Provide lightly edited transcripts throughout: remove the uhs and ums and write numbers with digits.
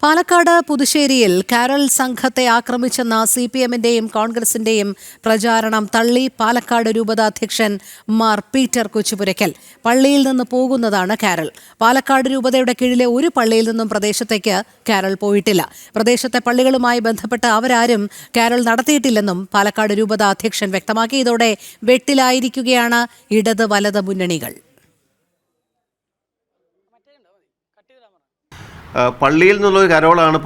Palakkad പുതുശ്ശേരിയിൽ carol സംഘത്തെ ആക്രമിച്ചെന്ന CPM-ന്റെയും കോൺഗ്രസിന്റെയും പ്രചാരണം തള്ളി പാലക്കാട് രൂപത അധ്യക്ഷൻ മാർ പീറ്റർ കൊച്ചുപുരയ്ക്കൽ. പള്ളിയിൽ നിന്ന് പോകുന്നതാണ് കാരൽ. പാലക്കാട് രൂപതയുടെ കീഴിലെ ഒരു പള്ളിയിൽ നിന്നും പ്രദേശത്തേക്ക് കാരൽ പോയിട്ടില്ല. പ്രദേശത്തെ പള്ളികളുമായി ബന്ധപ്പെട്ട് അവരാരും കാരൽ നടത്തിയിട്ടില്ലെന്നും പാലക്കാട് രൂപത അധ്യക്ഷൻ വ്യക്തമാക്കി. ഇതോടെ വെട്ടിലായിരിക്കുകയാണ് ഇടത് വലത് മുന്നണികൾ. പള്ളിയിൽ നിന്നുള്ളൊരു കരോളാണ്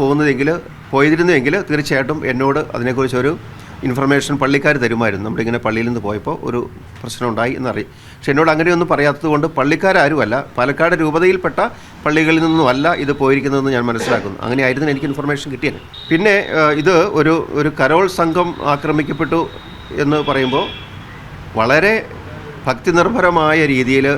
പോയിരുന്നുവെങ്കിൽ തീർച്ചയായിട്ടും എന്നോട് അതിനെക്കുറിച്ചൊരു ഇൻഫർമേഷൻ പള്ളിക്കാർ തരുമായിരുന്നു. നമ്മളിങ്ങനെ പള്ളിയിൽ നിന്ന് പോയപ്പോൾ ഒരു പ്രശ്നം ഉണ്ടായി എന്നറിയും. പക്ഷെ എന്നോട് അങ്ങനെയൊന്നും പറയാത്തത് കൊണ്ട് പള്ളിക്കാരുമല്ല, പാലക്കാട് രൂപതയിൽപ്പെട്ട പള്ളികളിൽ നിന്നുമല്ല ഇത് പോയിരിക്കുന്നതെന്ന് ഞാൻ മനസ്സിലാക്കുന്നു. അങ്ങനെയായിരുന്നു എനിക്ക് ഇൻഫർമേഷൻ കിട്ടിയത്. പിന്നെ ഇത് ഒരു കരോൾ സംഘം ആക്രമിക്കപ്പെട്ടു എന്ന് പറയുമ്പോൾ വളരെ ഭക്തിനിർഭരമായ രീതിയിൽ,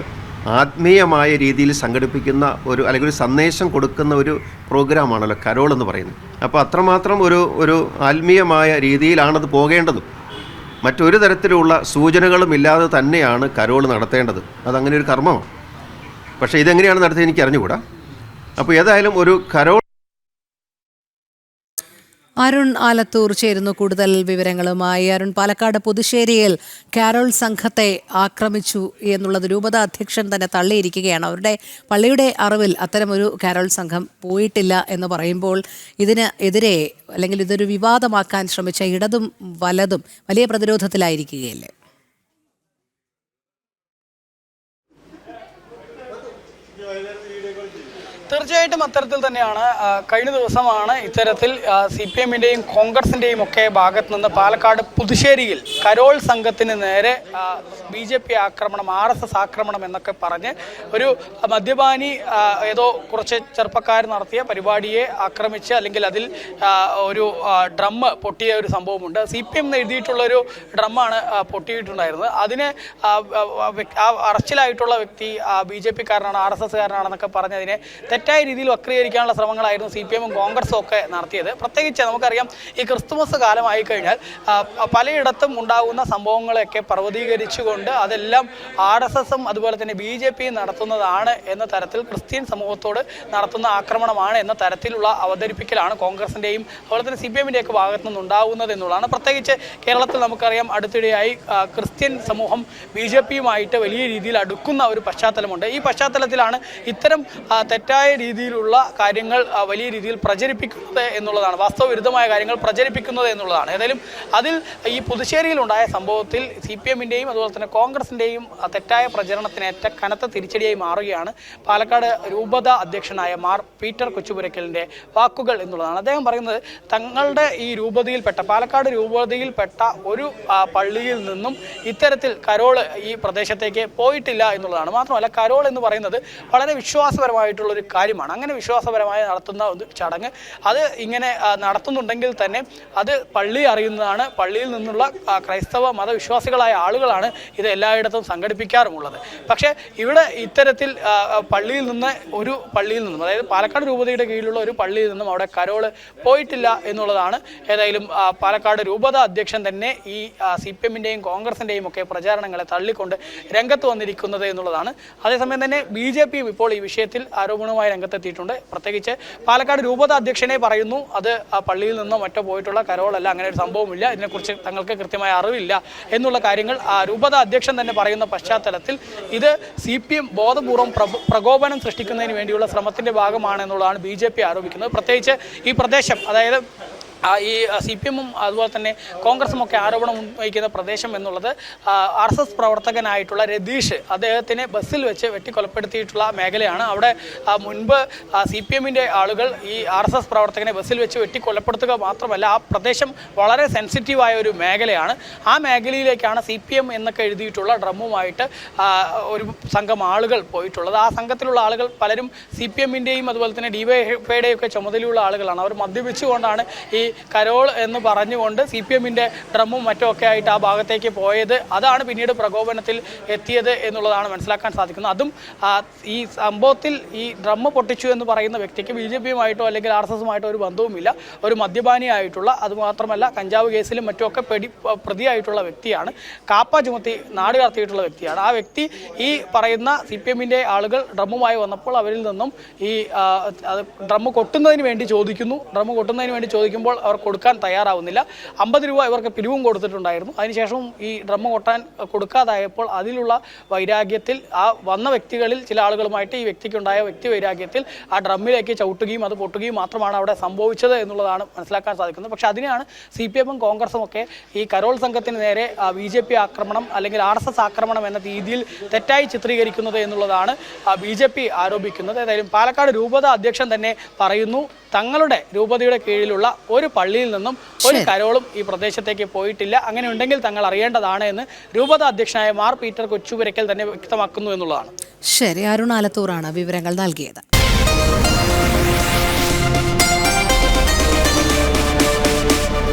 ആത്മീയമായ രീതിയിൽ സംഘടിപ്പിക്കുന്ന അല്ലെങ്കിൽ ഒരു സന്ദേശം കൊടുക്കുന്ന ഒരു പ്രോഗ്രാമാണല്ലോ കരോൾ എന്ന് പറയുന്നത്. അപ്പോൾ അത്രമാത്രം ഒരു ആത്മീയമായ രീതിയിലാണത് പോകേണ്ടതും. മറ്റൊരു തരത്തിലുള്ള സൂചനകളും ഇല്ലാതെ തന്നെയാണ് കരോൾ നടത്തേണ്ടത്. അതങ്ങനെ ഒരു കർമ്മമാണ്. പക്ഷേ ഇതെങ്ങനെയാണ് നടത്തിയത് എനിക്ക് അറിഞ്ഞുകൂടാ. അപ്പോൾ ഏതായാലും ഒരു കരോൾ. അരുൺ ആലത്തൂർ ചേരുന്നു കൂടുതൽ വിവരങ്ങളുമായി. അരുൺ, പാലക്കാട് പുതുശ്ശേരിയിൽ കാരോൾ സംഘത്തെ ആക്രമിച്ചു എന്നുള്ളത് രൂപത അധ്യക്ഷൻ തന്നെ തള്ളിയിരിക്കുകയാണ്. അവരുടെ പള്ളിയുടെ അറിവിൽ അത്തരമൊരു കാരോൾ സംഘം പോയിട്ടില്ല എന്ന് പറയുമ്പോൾ ഇതിന് എതിരെ അല്ലെങ്കിൽ ഇതൊരു വിവാദമാക്കാൻ ശ്രമിച്ച ഇടതും വലതും വലിയ പ്രതിരോധത്തിലായിരിക്കുകയല്ലേ? തീർച്ചയായിട്ടും അത്തരത്തിൽ തന്നെയാണ്. കഴിഞ്ഞ ദിവസമാണ് ഇത്തരത്തിൽ CPM-ന്റെയും കോൺഗ്രസിന്റെയും ഒക്കെ ഭാഗത്ത് നിന്ന് പാലക്കാട് പുതുശ്ശേരിയിൽ കരോൾ സംഘത്തിന് നേരെ BJP ആക്രമണം, RSS ആക്രമണം എന്നൊക്കെ പറഞ്ഞ് ഒരു മദ്യപാനി ഏതോ കുറച്ച് ചെറുപ്പക്കാർ നടത്തിയ പരിപാടിയെ ആക്രമിച്ച് അല്ലെങ്കിൽ അതിൽ ഒരു ഡ്രം പൊട്ടിയ ഒരു സംഭവമുണ്ട്. CPM എന്ന് എഴുതിയിട്ടുള്ളൊരു ഡ്രമ്മാണ് പൊട്ടിയിട്ടുണ്ടായിരുന്നത്. അതിന് അറസ്റ്റിലായിട്ടുള്ള വ്യക്തി BJP-കാരനാണ്, RSS-കാരനാണെന്നൊക്കെ പറഞ്ഞതിനെ തെറ്റായ രീതിയിൽ വക്രീകരിക്കാനുള്ള ശ്രമങ്ങളായിരുന്നു CPM-ഉം കോൺഗ്രസും ഒക്കെ നടത്തിയത്. പ്രത്യേകിച്ച് നമുക്കറിയാം, ഈ ക്രിസ്തുമസ് കാലമായി കഴിഞ്ഞാൽ പലയിടത്തും ഉണ്ടാകുന്ന സംഭവങ്ങളെയൊക്കെ പർവ്വതീകരിച്ചുകൊണ്ട് അതെല്ലാം RSS-ഉം അതുപോലെ തന്നെ BJP-യും നടത്തുന്നതാണ് എന്ന തരത്തിൽ, ക്രിസ്ത്യൻ സമൂഹത്തോട് നടത്തുന്ന ആക്രമണമാണ് എന്ന തരത്തിലുള്ള അവതരിപ്പിക്കലാണ് കോൺഗ്രസിൻ്റെയും അതുപോലെ തന്നെ CPM-ൻ്റെയൊക്കെ ഭാഗത്തു നിന്നുണ്ടാകുന്നത് എന്നുള്ളതാണ്. പ്രത്യേകിച്ച് കേരളത്തിൽ നമുക്കറിയാം, അടുത്തിടെയായി ക്രിസ്ത്യൻ സമൂഹം BJP-യുമായിട്ട് വലിയ രീതിയിൽ അടുക്കുന്ന ഒരു പശ്ചാത്തലമുണ്ട്. ഈ പശ്ചാത്തലത്തിലാണ് ഇത്തരം തെറ്റായ രീതിയിലുള്ള കാര്യങ്ങൾ വലിയ രീതിയിൽ പ്രചരിപ്പിക്കുന്നത് എന്നുള്ളതാണ്, വാസ്തവവിരുദ്ധമായ കാര്യങ്ങൾ പ്രചരിപ്പിക്കുന്നത് എന്നുള്ളതാണ്. ഏതായാലും അതിൽ ഈ പുതുശ്ശേരിയിലുണ്ടായ സംഭവത്തിൽ CPM-ന്റെയും അതുപോലെ തന്നെ കോൺഗ്രസിൻ്റെയും തെറ്റായ പ്രചരണത്തിനേറ്റ കനത്ത തിരിച്ചടിയായി മാറുകയാണ് പാലക്കാട് രൂപത അധ്യക്ഷനായ മാർ പീറ്റർ കൊച്ചുപുരയ്ക്കലിൻ്റെ വാക്കുകൾ എന്നുള്ളതാണ്. അദ്ദേഹം പറയുന്നത്, തങ്ങളുടെ ഈ രൂപതയിൽപ്പെട്ട പാലക്കാട് രൂപതയിൽപ്പെട്ട ഒരു പള്ളിയിൽ നിന്നും ഇത്തരത്തിൽ കരോള് ഈ പ്രദേശത്തേക്ക് പോയിട്ടില്ല എന്നുള്ളതാണ്. മാത്രമല്ല, കരോൾ എന്ന് പറയുന്നത് വളരെ വിശ്വാസപരമായിട്ടുള്ളൊരു കാര്യമാണ്. അങ്ങനെ വിശ്വാസപരമായി നടത്തുന്ന ഒരു ചടങ്ങ് അത് ഇങ്ങനെ നടത്തുന്നുണ്ടെങ്കിൽ തന്നെ അത് പള്ളി അറിയുന്നതാണ്. പള്ളിയിൽ നിന്നുള്ള ക്രൈസ്തവ മതവിശ്വാസികളായ ആളുകളാണ് ഇത് എല്ലായിടത്തും സംഘടിപ്പിക്കാറുമുള്ളത്. പക്ഷേ ഇവിടെ ഇത്തരത്തിൽ പള്ളിയിൽ നിന്നും അതായത് പാലക്കാട് രൂപതയുടെ കീഴിലുള്ള ഒരു പള്ളിയിൽ നിന്നും അവിടെ കരോള് പോയിട്ടില്ല എന്നുള്ളതാണ്. ഏതായാലും പാലക്കാട് രൂപത അധ്യക്ഷൻ തന്നെ ഈ CPM-ന്റെയും കോൺഗ്രസിൻ്റെയും ഒക്കെ പ്രചാരണങ്ങളെ തള്ളിക്കൊണ്ട് രംഗത്ത് വന്നിരിക്കുന്നത് എന്നുള്ളതാണ്. അതേസമയം തന്നെ BJP-യും ഇപ്പോൾ ഈ വിഷയത്തിൽ ആരോപണവുമായി രംഗത്തെത്തിയിട്ടുണ്ട്. പ്രത്യേകിച്ച് പാലക്കാട് രൂപത അധ്യക്ഷനെ പറയുന്നു, അത് പള്ളിയിൽ നിന്നോ മറ്റോ പോയിട്ടുള്ള കരോളല്ല, അങ്ങനെ ഒരു സംഭവമില്ല, ഇതിനെക്കുറിച്ച് തങ്ങൾക്ക് കൃത്യമായ അറിവില്ല എന്നുള്ള കാര്യങ്ങൾ രൂപത അധ്യക്ഷൻ തന്നെ പറയുന്ന പശ്ചാത്തലത്തിൽ ഇത് CPM ബോധപൂർവം പ്രകോപനം സൃഷ്ടിക്കുന്നതിന് വേണ്ടിയുള്ള ശ്രമത്തിൻ്റെ ഭാഗമാണെന്നുള്ളതാണ് BJP ആരോപിക്കുന്നത്. പ്രത്യേകിച്ച് ഈ പ്രദേശം, അതായത് ഈ CPM-ഉം അതുപോലെ തന്നെ കോൺഗ്രസും ഒക്കെ ആരോപണം ഉന്നയിക്കുന്ന പ്രദേശം എന്നുള്ളത് RSS പ്രവർത്തകനായിട്ടുള്ള രതീഷ്, അദ്ദേഹത്തിനെ ബസ്സിൽ വെച്ച് വെട്ടിക്കൊലപ്പെടുത്തിയിട്ടുള്ള മേഖലയാണ്. അവിടെ മുൻപ് CPM-ന്റെ ആളുകൾ ഈ RSS പ്രവർത്തകനെ ബസ്സിൽ വെച്ച് വെട്ടിക്കൊലപ്പെടുത്തുക മാത്രമല്ല, ആ പ്രദേശം വളരെ സെൻസിറ്റീവായ ഒരു മേഖലയാണ്. ആ മേഖലയിലേക്കാണ് CPM എന്നൊക്കെ എഴുതിയിട്ടുള്ള ഡ്രമ്മുമായിട്ട് ഒരു സംഘം ആളുകൾ പോയിട്ടുള്ളത്. ആ സംഘത്തിലുള്ള ആളുകൾ പലരും CPM-ന്റെയും അതുപോലെ തന്നെ DYFI-യുടെയും ഒക്കെ ചുമതലയുള്ള ആളുകളാണ്. അവർ മദ്യപിച്ചുകൊണ്ടാണ് ഈ കരോൾ എന്ന് പറഞ്ഞുകൊണ്ട് CPM-ന്റെ ഡ്രമ്മും മറ്റുമൊക്കെ ആയിട്ട് ആ ഭാഗത്തേക്ക് പോയത്, അതാണ് പിന്നീട് പ്രകോപനത്തിൽ എത്തിയത് എന്നുള്ളതാണ് മനസ്സിലാക്കാൻ സാധിക്കുന്നത്. അതും ഈ സംഭവത്തിൽ ഈ ഡ്രമ്മ് പൊട്ടിച്ചു എന്ന് പറയുന്ന വ്യക്തിക്ക് BJP-യുമായിട്ടോ അല്ലെങ്കിൽ RSS-ഉമായിട്ടോ ഒരു ബന്ധവുമില്ല. ഒരു മദ്യപാനിയായിട്ടുള്ള, അതുമാത്രമല്ല കഞ്ചാവ് കേസിലും മറ്റുമൊക്കെ പ്രതിയായിട്ടുള്ള വ്യക്തിയാണ്. കാപ്പ ചുമത്തി നാട് കടത്തിയിട്ടുള്ള വ്യക്തിയാണ്. ആ വ്യക്തി ഈ പറയുന്ന CPM-ന്റെ ആളുകൾ ഡ്രമ്മുമായി വന്നപ്പോൾ അവരിൽ നിന്നും ഈ ഡ്രമ്മ് കൊട്ടുന്നതിന് വേണ്ടി ചോദിക്കുമ്പോൾ അവർ കൊടുക്കാൻ തയ്യാറാവുന്നില്ല. 50 രൂപ ഇവർക്ക് പിരിവും കൊടുത്തിട്ടുണ്ടായിരുന്നു. അതിനുശേഷം ഈ ഡ്രമ്മ് കൊട്ടാൻ കൊടുക്കാതായപ്പോൾ അതിലുള്ള വൈരാഗ്യത്തിൽ ആ വന്ന വ്യക്തികളിൽ ചില ആളുകളുമായിട്ട് ഈ വ്യക്തിക്കുണ്ടായ വ്യക്തി വൈരാഗ്യത്തിൽ ആ ഡ്രമ്മിലേക്ക് ചവിട്ടുകയും അത് പൊട്ടുകയും മാത്രമാണ് അവിടെ സംഭവിച്ചത് എന്നുള്ളതാണ് മനസ്സിലാക്കാൻ സാധിക്കുന്നത്. പക്ഷേ അതിനെയാണ് CPM-ഉം കോൺഗ്രസും ഒക്കെ ഈ കരോൾ സംഘത്തിന് നേരെ BJP ആക്രമണം അല്ലെങ്കിൽ RSS ആക്രമണം എന്ന രീതിയിൽ തെറ്റായി ചിത്രീകരിക്കുന്നത് എന്നുള്ളതാണ് BJP ആരോപിക്കുന്നത്. ഏതായാലും പാലക്കാട് രൂപത അധ്യക്ഷൻ തന്നെ പറയുന്നു, തങ്ങളുടെ രൂപതയുടെ കീഴിലുള്ള ഒരു പള്ളിയിൽ നിന്നും ഒരു കരോളും ഈ പ്രദേശത്തേക്ക് പോയിട്ടില്ല. അങ്ങനെ ഉണ്ടെങ്കിൽ തങ്ങൾ അറിയേണ്ടതാണ് എന്ന് രൂപത അധ്യക്ഷനായ മാർ പീറ്റർ കൊച്ചുപുരയ്ക്കൽ തന്നെ വ്യക്തമാക്കുന്നു എന്നുള്ളതാണ്. ശരി, അരുൺ ആലത്തൂറാണ് വിവരങ്ങൾ നൽകിയത്.